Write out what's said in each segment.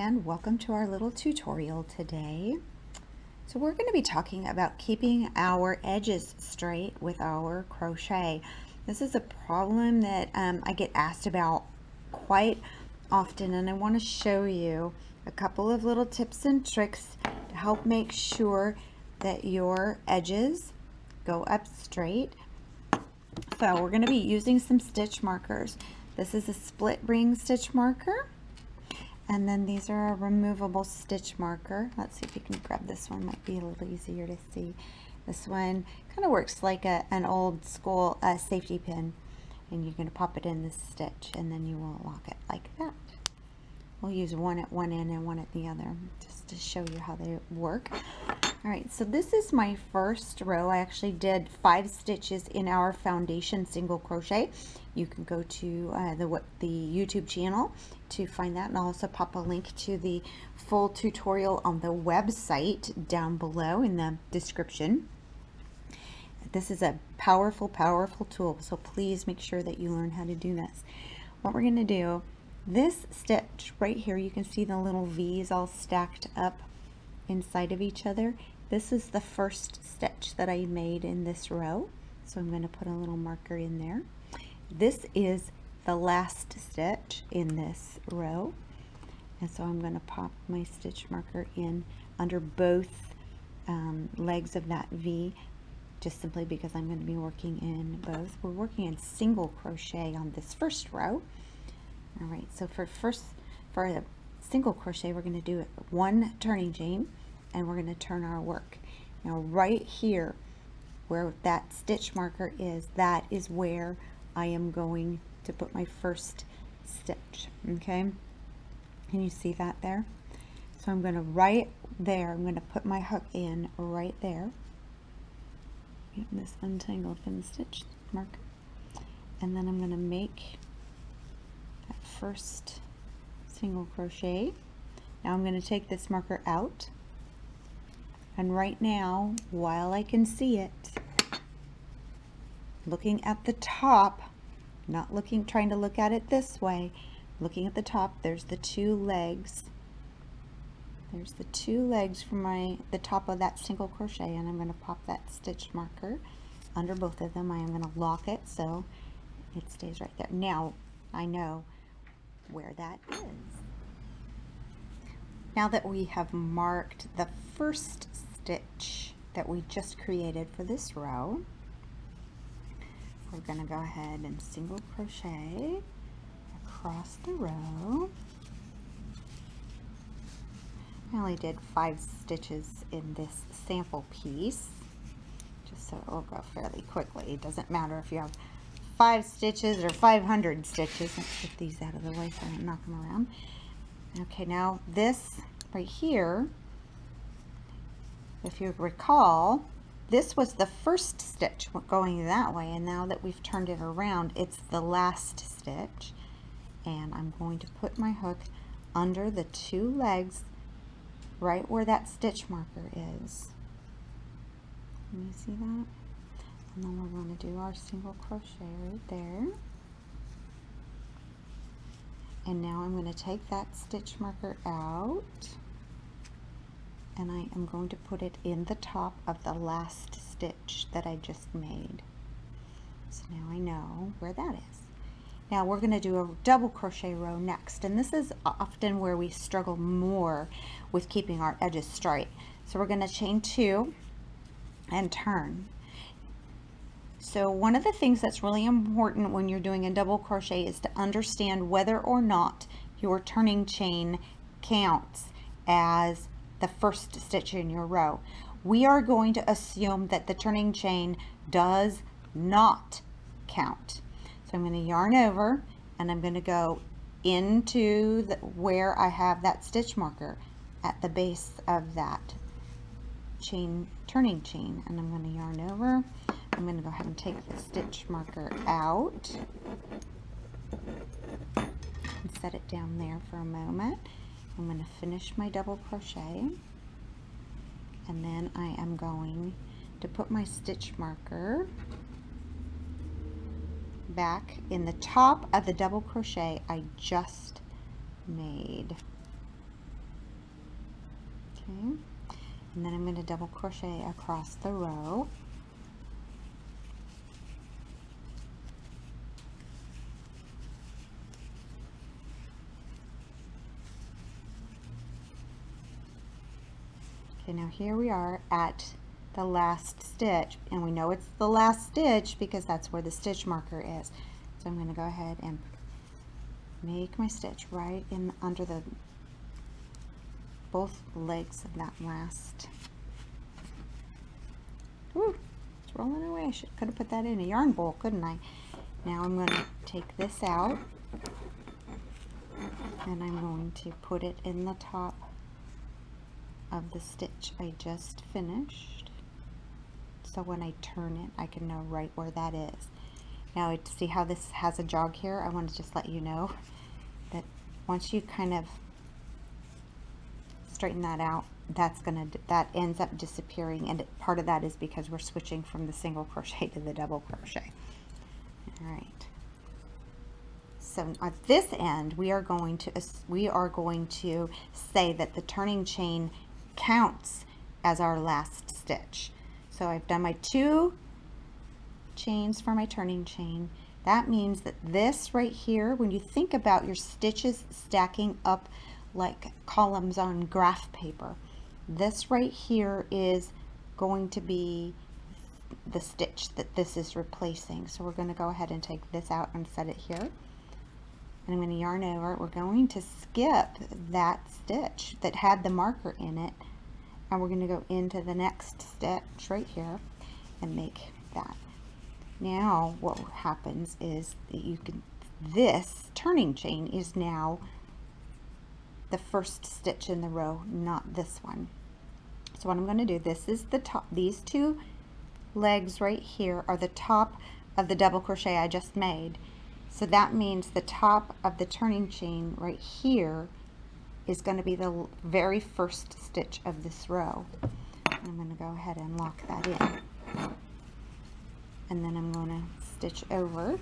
and welcome to our little tutorial today. So we're going to be talking about keeping our edges straight with our crochet. This is a problem that I get asked about quite often, and I want to show you a couple of little tips and tricks to help make sure that your edges go up straight. So we're going to be using some stitch markers. This is a split ring stitch marker. And then these are a removable stitch marker. Let's see if you can grab this one. Might be a little easier to see. This one kind of works like an old school safety pin. And you're going to pop it in this stitch and then you will lock it like that. We'll use one at one end and one at the other just to show you how they work. Alright, so this is my first row. I actually did 5 stitches in our foundation single crochet. You can go to the YouTube channel to find that, and I'll also pop a link to the full tutorial on the website down below in the description. This is a powerful tool, so please make sure that you learn how to do this. What we're going to do, this stitch right here, you can see the little V's all stacked up inside of each other. This is the first stitch that I made in this row, so I'm going to put a little marker in there. This is the last stitch in this row, and so I'm going to pop my stitch marker in under both legs of that V, just simply because I'm going to be working in both. We're working in single crochet on this first row. Alright, so for a single crochet, we're going to do 1 turning chain, and we're going to turn our work. Now right here where that stitch marker is, that is where I am going to put my first stitch. Okay, can you see that there? So I'm going to right there, I'm going to put my hook in right there. Get this untangled pin stitch marker, and then I'm going to make that first single crochet. Now I'm going to take this marker out, and right now, while I can see it, looking at the top, not trying to look at it this way, looking at the top, there's the 2 legs. There's the 2 legs from the top of that single crochet, and I'm going to pop that stitch marker under both of them. I am going to lock it so it stays right there. Now I know where that is. Now that we have marked the first stitch that we just created for this row, we're going to go ahead and single crochet across the row. I only did 5 stitches in this sample piece, just so it will go fairly quickly. It doesn't matter if you have 5 stitches or 500 stitches. Let's get these out of the way so I don't knock them around. Okay, now this right here, if you recall, this was the first stitch going that way, and now that we've turned it around, it's the last stitch. And I'm going to put my hook under the 2 legs right where that stitch marker is. Can you see that? And then we're going to do our single crochet right there. And now I'm going to take that stitch marker out, and I am going to put it in the top of the last stitch that I just made. So now I know where that is. Now we're going to do a double crochet row next, and this is often where we struggle more with keeping our edges straight. So we're going to chain 2 and turn. So one of the things that's really important when you're doing a double crochet is to understand whether or not your turning chain counts as the first stitch in your row. We are going to assume that the turning chain does not count. So I'm going to yarn over, and I'm going to go into where I have that stitch marker at the base of that turning chain, and I'm going to yarn over. I'm going to go ahead and take the stitch marker out and set it down there for a moment. I'm going to finish my double crochet, and then I am going to put my stitch marker back in the top of the double crochet I just made. Okay, and then I'm going to double crochet across the row. Okay, now here we are at the last stitch, and we know it's the last stitch because that's where the stitch marker is. So I'm going to go ahead and make my stitch right in under the both legs of that last. Woo, it's rolling away. Could have put that in a yarn bowl, couldn't I? Now I'm going to take this out, and I'm going to put it in the top of the stitch I just finished, so when I turn it I can know right where that is. Now to see how this has a jog here, I want to just let you know that once you kind of straighten that out, that ends up disappearing, and part of that is because we're switching from the single crochet to the double crochet. All right, so at this end we are going to say that the turning chain counts as our last stitch. So I've done my 2 chains for my turning chain. That means that this right here, when you think about your stitches stacking up like columns on graph paper, this right here is going to be the stitch that this is replacing. So we're going to go ahead and take this out and set it here. And I'm going to yarn over it. We're going to skip that stitch that had the marker in it, and we're going to go into the next stitch right here and make that. Now what happens is that this turning chain is now the first stitch in the row, not this one. So what I'm going to do, this is the top, these 2 legs right here are the top of the double crochet I just made. So that means the top of the turning chain right here is going to be the very first stitch of this row. I'm going to go ahead and lock that in. And then I'm going to stitch over.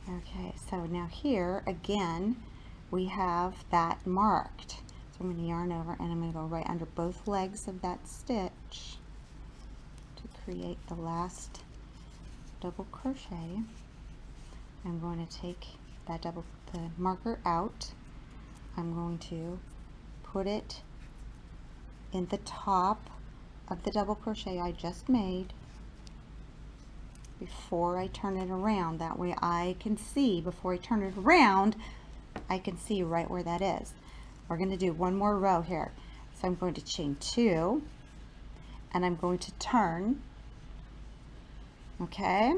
Okay, so now here again we have that marked. So I'm going to yarn over, and I'm going to go right under both legs of that stitch to create the last double crochet. I'm going to take that the marker out. I'm going to put it in the top of the double crochet I just made before I turn it around. That way I can see, before I turn it around, I can see right where that is. We're going to do one more row here. So I'm going to chain 2, and I'm going to turn. Okay,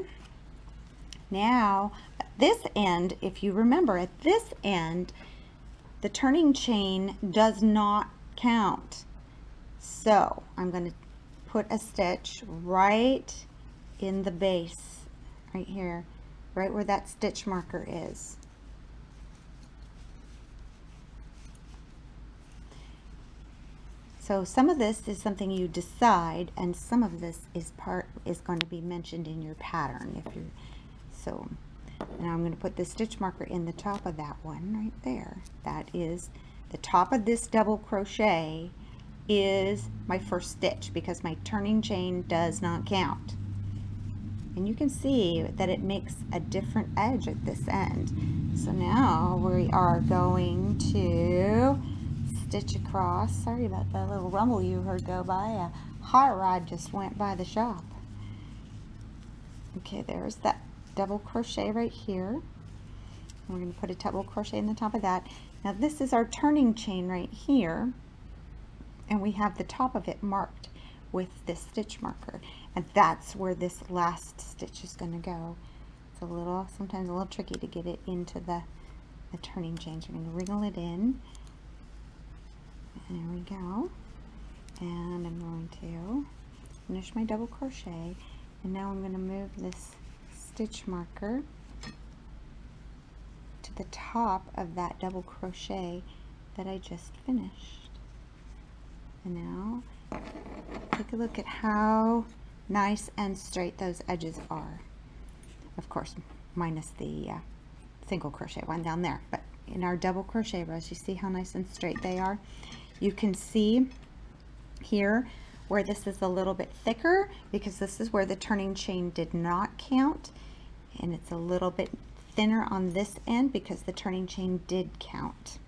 now at this end, if you remember, at this end the turning chain does not count. So I'm going to put a stitch right in the base right here, right where that stitch marker is. So some of this is something you decide, and some of this is going to be mentioned in your pattern. So now I'm going to put the stitch marker in the top of that one right there. That is the top of this double crochet is my first stitch because my turning chain does not count. And you can see that it makes a different edge at this end. So now we are going to stitch across. Sorry about that little rumble you heard go by. A hot rod just went by the shop. Okay, there's that double crochet right here. We're going to put a double crochet in the top of that. Now this is our turning chain right here, and we have the top of it marked with this stitch marker, and that's where this last stitch is going to go. It's sometimes a little tricky to get it into the turning chain. So we're going to wriggle it in. There we go. And I'm going to finish my double crochet, and now I'm going to move this stitch marker to the top of that double crochet that I just finished. And now take a look at how nice and straight those edges are. Of course, minus the single crochet one down there, but in our double crochet rows, you see how nice and straight they are? You can see here where this is a little bit thicker because this is where the turning chain did not count, and it's a little bit thinner on this end because the turning chain did count.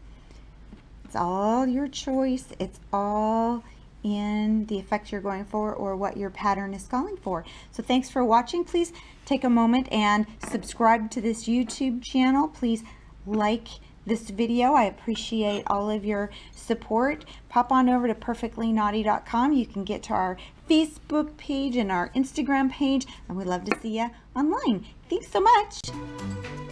It's all your choice. It's all in the effect you're going for or what your pattern is calling for. So thanks for watching. Please take a moment and subscribe to this YouTube channel. Please like this video. I appreciate all of your support. Pop on over to PerfectlyKnotty.com. You can get to our Facebook page and our Instagram page, and we'd love to see you online. Thanks so much.